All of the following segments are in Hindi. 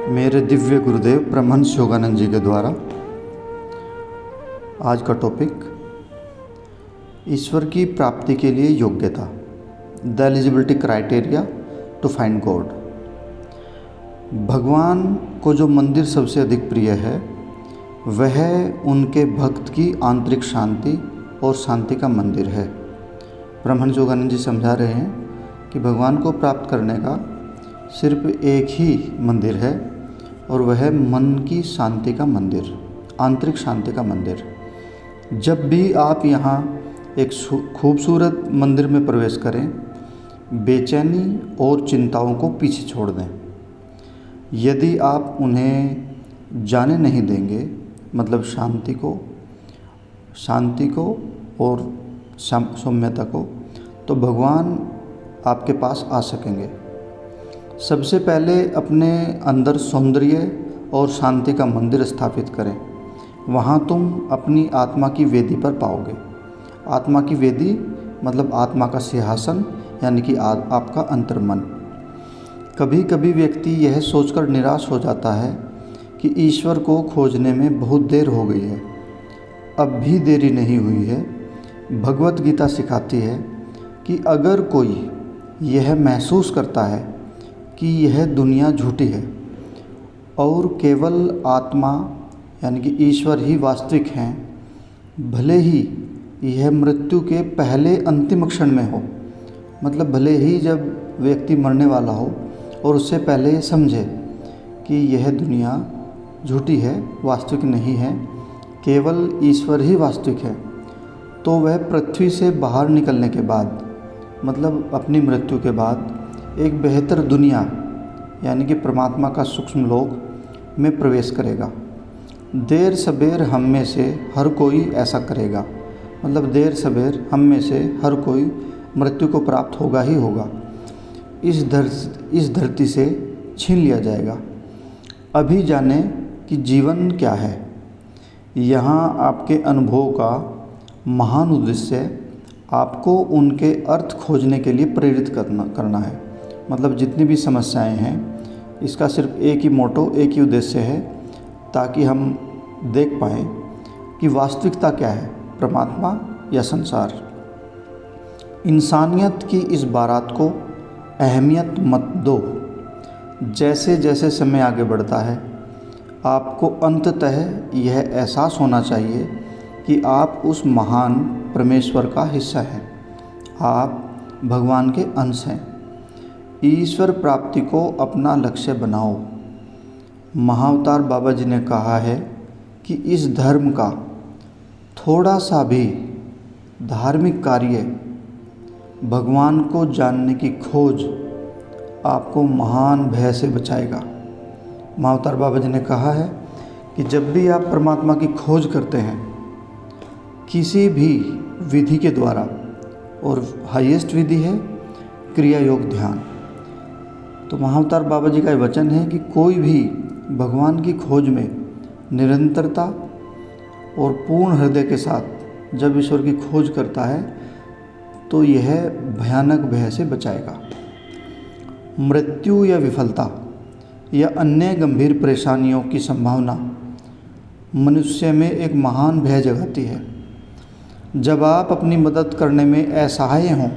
मेरे दिव्य गुरुदेव परमहंस योगानंद जी के द्वारा आज का टॉपिक ईश्वर की प्राप्ति के लिए योग्यता, the eligibility criteria to find God. भगवान को जो मंदिर सबसे अधिक प्रिय है वह उनके भक्त की आंतरिक शांति और शांति का मंदिर है। परमहंस योगानंद जी समझा रहे हैं कि भगवान को प्राप्त करने का सिर्फ एक ही मंदिर है और वह मन की शांति का मंदिर, आंतरिक शांति का मंदिर। जब भी आप यहाँ एक खूबसूरत मंदिर में प्रवेश करें, बेचैनी और चिंताओं को पीछे छोड़ दें। यदि आप उन्हें जाने नहीं देंगे, मतलब शांति को और सौम्यता को, तो भगवान आपके पास आ सकेंगे। सबसे पहले अपने अंदर सौंदर्य और शांति का मंदिर स्थापित करें। वहाँ तुम अपनी आत्मा की वेदी पर पाओगे। आत्मा की वेदी मतलब आत्मा का सिंहासन, यानी कि आपका अंतर्मन। कभी कभी व्यक्ति यह सोचकर निराश हो जाता है कि ईश्वर को खोजने में बहुत देर हो गई है। अब भी देरी नहीं हुई है। भगवत गीता सिखाती है कि अगर कोई यह महसूस करता है कि यह दुनिया झूठी है और केवल आत्मा यानी कि ईश्वर ही वास्तविक हैं, भले ही यह मृत्यु के पहले अंतिम क्षण में हो, मतलब भले ही जब व्यक्ति मरने वाला हो और उससे पहले ये समझे कि यह दुनिया झूठी है, वास्तविक नहीं है, केवल ईश्वर ही वास्तविक है, तो वह पृथ्वी से बाहर निकलने के बाद, मतलब अपनी मृत्यु के बाद, एक बेहतर दुनिया यानी कि परमात्मा का सूक्ष्म लोक में प्रवेश करेगा। देर सबेर हम में से हर कोई ऐसा करेगा, मतलब देर सबेर हम में से हर कोई मृत्यु को प्राप्त होगा ही होगा। इस धरती से छीन लिया जाएगा। अभी जाने कि जीवन क्या है। यहाँ आपके अनुभव का महान उद्देश्य आपको उनके अर्थ खोजने के लिए प्रेरित करना है। मतलब जितनी भी समस्याएं हैं, इसका सिर्फ एक ही मोटो, एक ही उद्देश्य है, ताकि हम देख पाएँ कि वास्तविकता क्या है, परमात्मा या संसार। इंसानियत की इस बारात को अहमियत मत दो। जैसे जैसे समय आगे बढ़ता है, आपको अंततः यह एहसास होना चाहिए कि आप उस महान परमेश्वर का हिस्सा हैं। आप भगवान के अंश हैं। ईश्वर प्राप्ति को अपना लक्ष्य बनाओ। महाअवतार बाबा जी ने कहा है कि इस धर्म का थोड़ा सा भी धार्मिक कार्य, भगवान को जानने की खोज, आपको महान भय से बचाएगा। महाअवतार बाबा जी ने कहा है कि जब भी आप परमात्मा की खोज करते हैं किसी भी विधि के द्वारा, और हाईएस्ट विधि है क्रिया योग ध्यान, तो महाअवतार बाबा जी का ये वचन है कि कोई भी भगवान की खोज में निरंतरता और पूर्ण हृदय के साथ जब ईश्वर की खोज करता है तो यह भयानक भय से बचाएगा। मृत्यु या विफलता या अन्य गंभीर परेशानियों की संभावना मनुष्य में एक महान भय जगाती है। जब आप अपनी मदद करने में असहाय हों,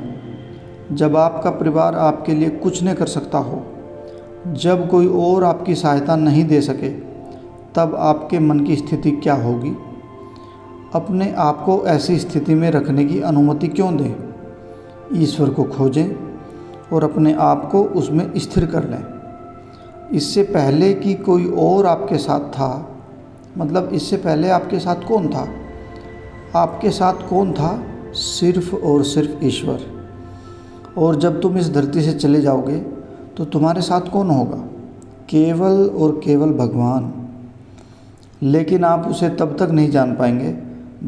जब आपका परिवार आपके लिए कुछ नहीं कर सकता हो, जब कोई और आपकी सहायता नहीं दे सके, तब आपके मन की स्थिति क्या होगी? अपने आप को ऐसी स्थिति में रखने की अनुमति क्यों दें? ईश्वर को खोजें और अपने आप को उसमें स्थिर कर लें। इससे पहले कि कोई और आपके साथ था, मतलब इससे पहले आपके साथ कौन था? आपके साथ कौन था? सिर्फ और सिर्फ ईश्वर। और जब तुम इस धरती से चले जाओगे तो तुम्हारे साथ कौन होगा? केवल और केवल भगवान। लेकिन आप उसे तब तक नहीं जान पाएंगे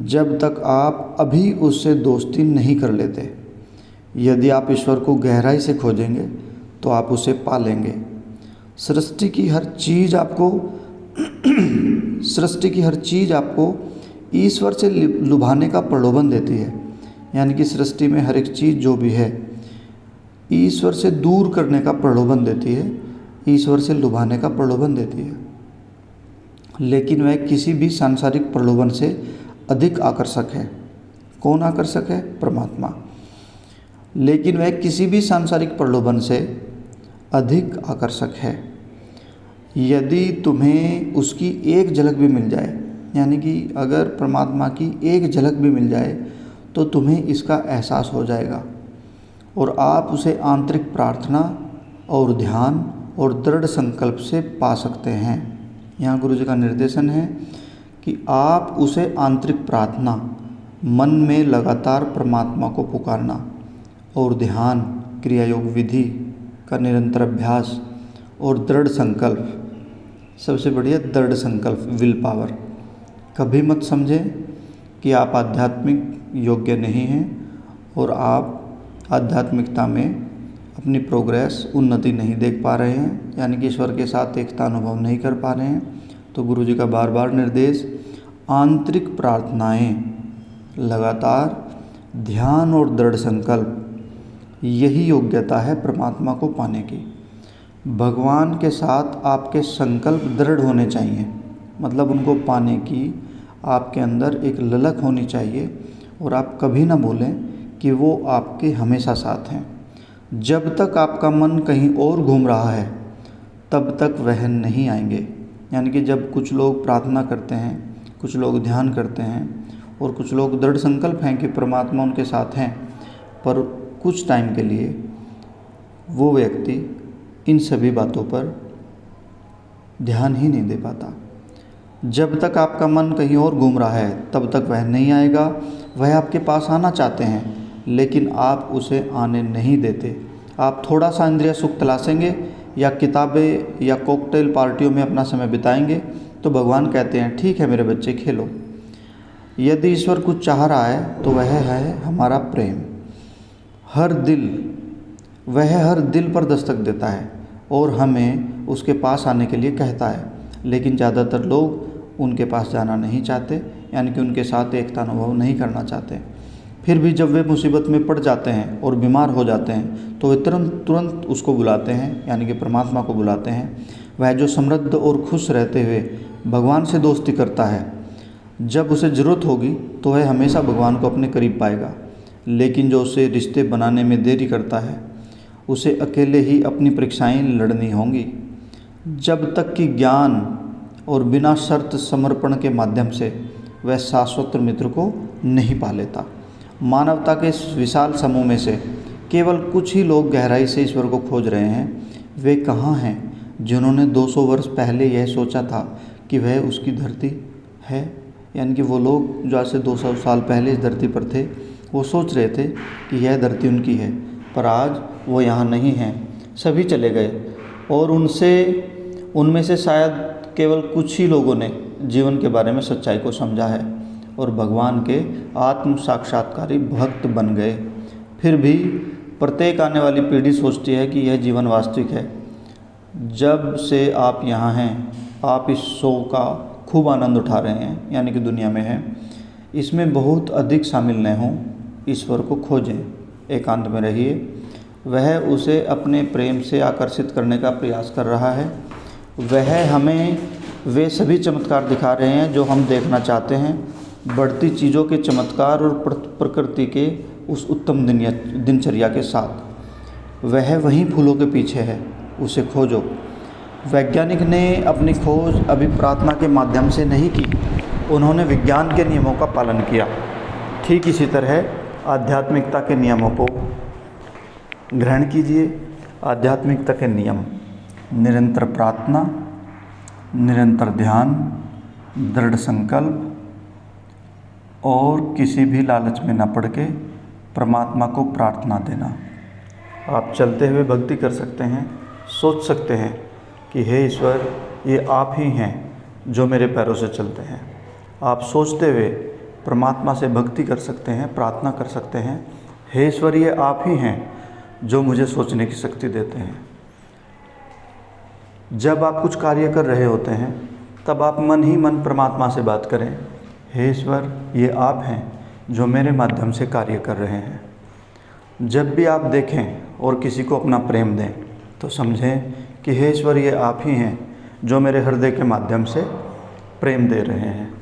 जब तक आप अभी उससे दोस्ती नहीं कर लेते। यदि आप ईश्वर को गहराई से खोजेंगे तो आप उसे पा लेंगे। सृष्टि की हर चीज़ आपको ईश्वर से लुभाने का प्रलोभन देती है। यानी कि सृष्टि में हर एक चीज़ जो भी है ईश्वर से दूर करने का प्रलोभन देती है। ईश्वर से लुभाने का प्रलोभन देती है, लेकिन वह किसी भी सांसारिक प्रलोभन से अधिक आकर्षक है। कौन आकर्षक है? परमात्मा। लेकिन वह किसी भी सांसारिक प्रलोभन से अधिक आकर्षक है। यदि तुम्हें उसकी एक झलक भी मिल जाए, यानी कि अगर परमात्मा की एक झलक भी मिल जाए तो तुम्हें इसका एहसास हो जाएगा और आप उसे आंतरिक प्रार्थना और ध्यान और दृढ़ संकल्प से पा सकते हैं। यहाँ गुरु जी का निर्देशन है कि आप उसे आंतरिक प्रार्थना, मन में लगातार परमात्मा को पुकारना और ध्यान, क्रिया योग विधि का निरंतर अभ्यास और दृढ़ संकल्प, सबसे बढ़िया दृढ़ संकल्प, विल पावर। कभी मत समझें कि आप आध्यात्मिक योग्य नहीं हैं और आप आध्यात्मिकता में अपनी प्रोग्रेस, उन्नति नहीं देख पा रहे हैं, यानी कि ईश्वर के साथ एकता अनुभव नहीं कर पा रहे हैं। तो गुरु जी का बार बार निर्देश, आंतरिक प्रार्थनाएं, लगातार ध्यान और दृढ़ संकल्प, यही योग्यता है परमात्मा को पाने की। भगवान के साथ आपके संकल्प दृढ़ होने चाहिए, मतलब उनको पाने की आपके अंदर एक ललक होनी चाहिए और आप कभी ना भूलें कि वो आपके हमेशा साथ हैं। जब तक आपका मन कहीं और घूम रहा है तब तक वह नहीं आएंगे। यानी कि जब कुछ लोग प्रार्थना करते हैं, कुछ लोग ध्यान करते हैं और कुछ लोग दृढ़ संकल्प हैं कि परमात्मा उनके साथ हैं, पर कुछ टाइम के लिए वो व्यक्ति इन सभी बातों पर ध्यान ही नहीं दे पाता। जब तक आपका मन कहीं और घूम रहा है तब तक वह नहीं आएगा। वह आपके पास आना चाहते हैं लेकिन आप उसे आने नहीं देते। आप थोड़ा सा इंद्रिय सुख तलाशेंगे या किताबें या कॉकटेल पार्टियों में अपना समय बिताएंगे तो भगवान कहते हैं ठीक है मेरे बच्चे, खेलो। यदि ईश्वर कुछ चाह रहा है तो वह है हमारा प्रेम। वह हर दिल पर दस्तक देता है और हमें उसके पास आने के लिए कहता है, लेकिन ज़्यादातर लोग उनके पास जाना नहीं चाहते, यानी कि उनके साथ एकता अनुभव नहीं करना चाहते। फिर भी जब वे मुसीबत में पड़ जाते हैं और बीमार हो जाते हैं तो वे तुरंत उसको बुलाते हैं, यानी कि परमात्मा को बुलाते हैं। वह जो समृद्ध और खुश रहते हुए भगवान से दोस्ती करता है, जब उसे ज़रूरत होगी तो वह हमेशा भगवान को अपने करीब पाएगा। लेकिन जो उसे रिश्ते बनाने में देरी करता है उसे अकेले ही अपनी परीक्षाएं लड़नी होंगी। जब तक कि ज्ञान और बिना शर्त समर्पण के माध्यम से वह शाश्वत मित्र को नहीं पा लेता। मानवता के इस विशाल समूह में से केवल कुछ ही लोग गहराई से ईश्वर को खोज रहे हैं। वे कहाँ हैं जिन्होंने 200 वर्ष पहले यह सोचा था कि वह उसकी धरती है? यानी कि वो लोग जो आज से 200 साल पहले इस धरती पर थे, वो सोच रहे थे कि यह धरती उनकी है, पर आज वो यहाँ नहीं हैं, सभी चले गए। और उनमें से शायद केवल कुछ ही लोगों ने जीवन के बारे में सच्चाई को समझा है और भगवान के आत्म साक्षात्कारी भक्त बन गए। फिर भी प्रत्येक आने वाली पीढ़ी सोचती है कि यह जीवन वास्तविक है। जब से आप यहाँ हैं, आप इस शो का खूब आनंद उठा रहे हैं, यानी कि दुनिया में हैं, इसमें बहुत अधिक शामिल न हों। ईश्वर को खोजें, एकांत में रहिए। वह उसे अपने प्रेम से आकर्षित करने का प्रयास कर रहा है। वह हमें वे सभी चमत्कार दिखा रहे हैं जो हम देखना चाहते हैं, बढ़ती चीज़ों के चमत्कार और प्रकृति के उस उत्तम दिनचर्या के साथ। वह वहीं फूलों के पीछे है, उसे खोजो। वैज्ञानिक ने अपनी खोज अभी प्रार्थना के माध्यम से नहीं की, उन्होंने विज्ञान के नियमों का पालन किया। ठीक इसी तरह आध्यात्मिकता के नियमों को ग्रहण कीजिए। आध्यात्मिकता के नियम: निरंतर प्रार्थना, निरंतर ध्यान, दृढ़ संकल्प और किसी भी लालच में न पड़ के परमात्मा को प्रार्थना देना। आप चलते हुए भक्ति कर सकते हैं, सोच सकते हैं कि हे ईश्वर, ये आप ही हैं जो मेरे पैरों से चलते हैं। आप सोचते हुए परमात्मा से भक्ति कर सकते हैं, प्रार्थना कर सकते हैं, हे ईश्वर, ये आप ही हैं जो मुझे सोचने की शक्ति देते हैं। जब आप कुछ कार्य कर रहे होते हैं तब आप मन ही मन परमात्मा से बात करें, हे ईश्वर, ये आप हैं जो मेरे माध्यम से कार्य कर रहे हैं। जब भी आप देखें और किसी को अपना प्रेम दें, तो समझें कि हे ईश्वर, ये आप ही हैं जो मेरे हृदय के माध्यम से प्रेम दे रहे हैं।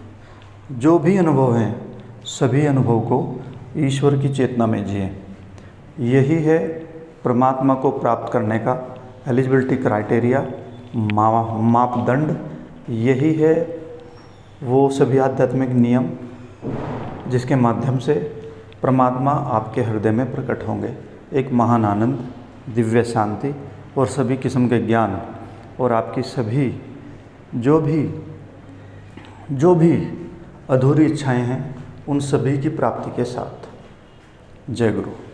जो भी अनुभव हैं, सभी अनुभव को ईश्वर की चेतना में जिए। यही है परमात्मा को प्राप्त करने का एलिजिबिलिटी क्राइटेरिया, मापदंड। यही है वो सभी आध्यात्मिक नियम जिसके माध्यम से परमात्मा आपके हृदय में प्रकट होंगे। एक महान आनंद, दिव्य शांति और सभी किस्म के ज्ञान और आपकी सभी जो भी अधूरी इच्छाएं हैं, उन सभी की प्राप्ति के साथ। जय गुरु।